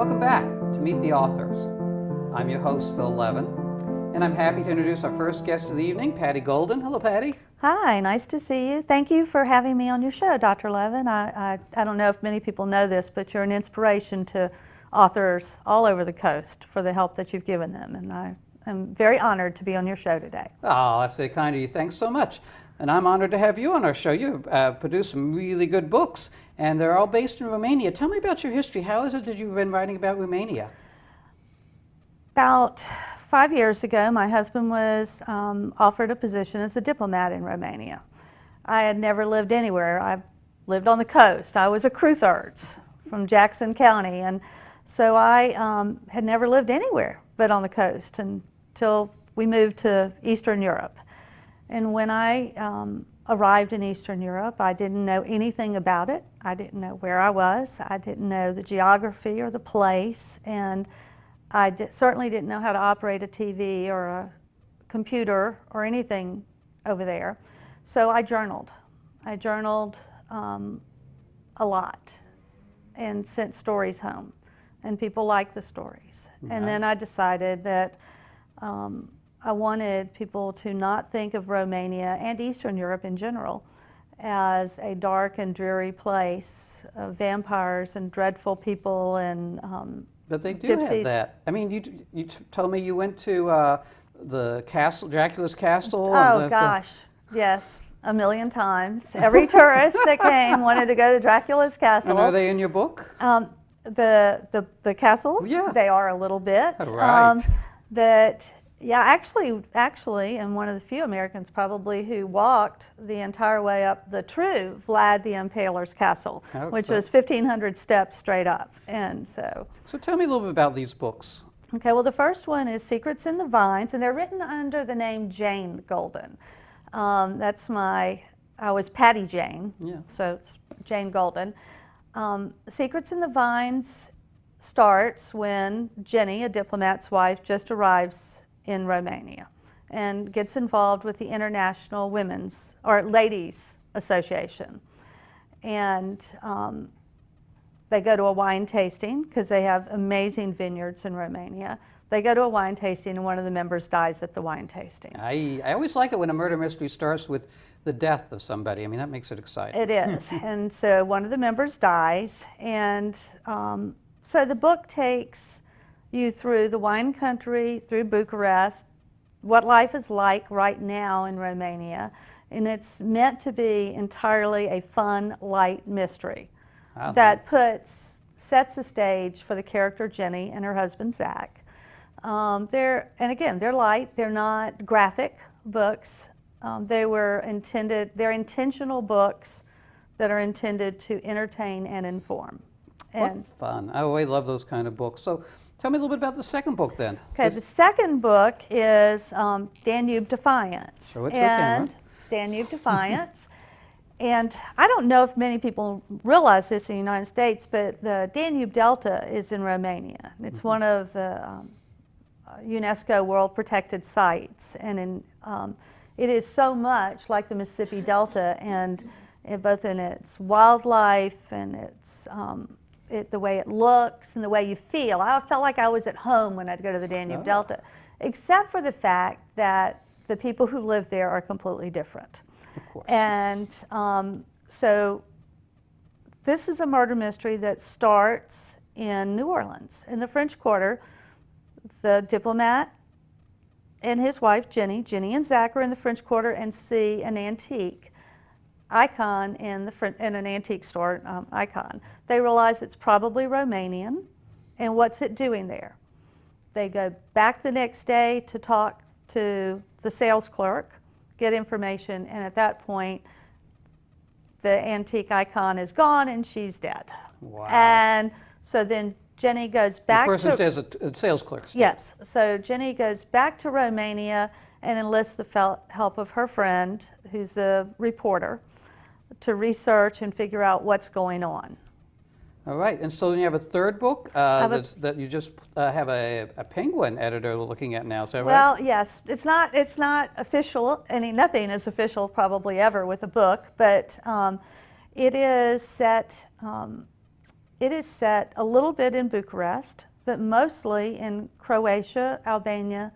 Welcome back to Meet the Authors. I'm your host, Phil Levin, and I'm happy to introduce our first guest of the evening, Patti Golden. Hello, Patti. Hi, nice to see you. Thank you for having me on your show, Dr. Levin. I don't know if many people know this, but you're an inspiration to authors all over the coast for the help that you've given them, and I am very honored to be on your show today. Oh, that's very kind of you. Thanks so much. And I'm honored to have you on our show. You've produced some really good books, and they're all based in Romania. Tell me about your history. How is it that you've been writing about Romania? About 5 years ago, my husband was offered a position as a diplomat in Romania. I had never lived anywhere. I lived on the coast. I was a crew thirds from Jackson County, and so I had never lived anywhere but on the coast until we moved to Eastern Europe. And when I arrived in Eastern Europe, I didn't know anything about it. I didn't know where I was. I didn't know the geography or the place, and I certainly didn't know how to operate a TV or a computer or anything over there. So I journaled. I journaled a lot and sent stories home, and people liked the stories. Nice. And then I decided that I wanted people to not think of Romania and Eastern Europe in general as a dark and dreary place of vampires and dreadful people and But they do gypsies. have that. I mean, you told me you went to the castle, Dracula's castle. Oh gosh, yes, a million times. Every tourist that came wanted to go to Dracula's castle. And are they in your book? The castles? Yeah. They are a little bit. Right. Yeah, actually, I'm one of the few Americans probably who walked the entire way up the true Vlad the Impaler's castle, which was 1,500 steps straight up. And so tell me a little bit about these books. Okay, well, the first one is Secrets in the Vines, and they're written under the name Jane Golden. I was Patti Jane, so it's Jane Golden. Secrets in the Vines starts when Jenny, a diplomat's wife, just arrives in Romania and gets involved with the International Women's or Ladies Association. And they go to a wine tasting because they have amazing vineyards in Romania. They go to a wine tasting and one of the members dies at the wine tasting. I always like it when a murder mystery starts with the death of somebody. I mean, that makes it exciting. It is. And so one of the members dies, and so the book takes you through the wine country, through Bucharest, what life is like right now in Romania, and it's meant to be entirely a fun, light mystery that sets the stage for the character Jenny and her husband Zach. They're light. They're not graphic books. They're intentional books that are intended to entertain and inform. What fun. Oh, I love those kind of books. So tell me a little bit about the second book then. Okay, the second book is Danube Defiance. Show it to the camera. Danube Defiance. And I don't know if many people realize this in the United States, but the Danube Delta is in Romania. It's one of the UNESCO World Protected Sites, and it is so much like the Mississippi Delta, and both in its wildlife and its the way it looks and the way you feel. I felt like I was at home when I'd go to the Danube Delta, except for the fact that the people who live there are completely different. Of course. And so this is a murder mystery that starts in New Orleans. In the French Quarter, the diplomat and his wife, Jenny and Zach are in the French Quarter and see an antique icon in an antique store icon. They realize it's probably Romanian, and what's it doing there? They go back the next day to talk to the sales clerk, get information, and at that point, the antique icon is gone and she's dead. Wow. And so then Jenny goes back to... The person is a sales clerk. Yes. So Jenny goes back to Romania and enlists the help of her friend, who's a reporter, to research and figure out what's going on. All right, and so then you have a third book that you just have a Penguin editor looking at now. Is that right? Well, yes, it's not official. Nothing is official probably ever with a book, but it is set It is set a little bit in Bucharest, but mostly in Croatia, Albania,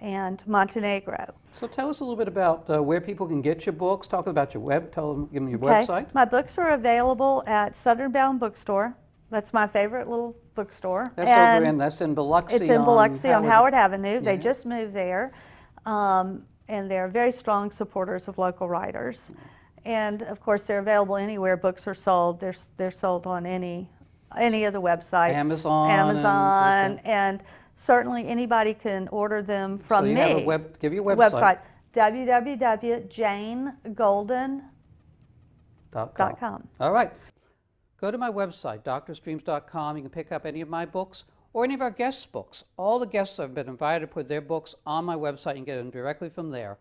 and Montenegro. So tell us a little bit about where people can get your books. Talk about your give them your Okay. website. My books are available at Southern Bound Bookstore. That's my favorite little bookstore. That's in Biloxi. It's in Biloxi on Howard Avenue. Yeah. They just moved there. And they're very strong supporters of local writers. And of course, they're available anywhere books are sold. They're sold on any of the websites. Amazon. And certainly anybody can order them from so you me. Have give your website. www.janegolden.com. All right. Go to my website, drstreams.com. You can pick up any of my books or any of our guests' books. All the guests have been invited to put their books on my website and get them directly from there.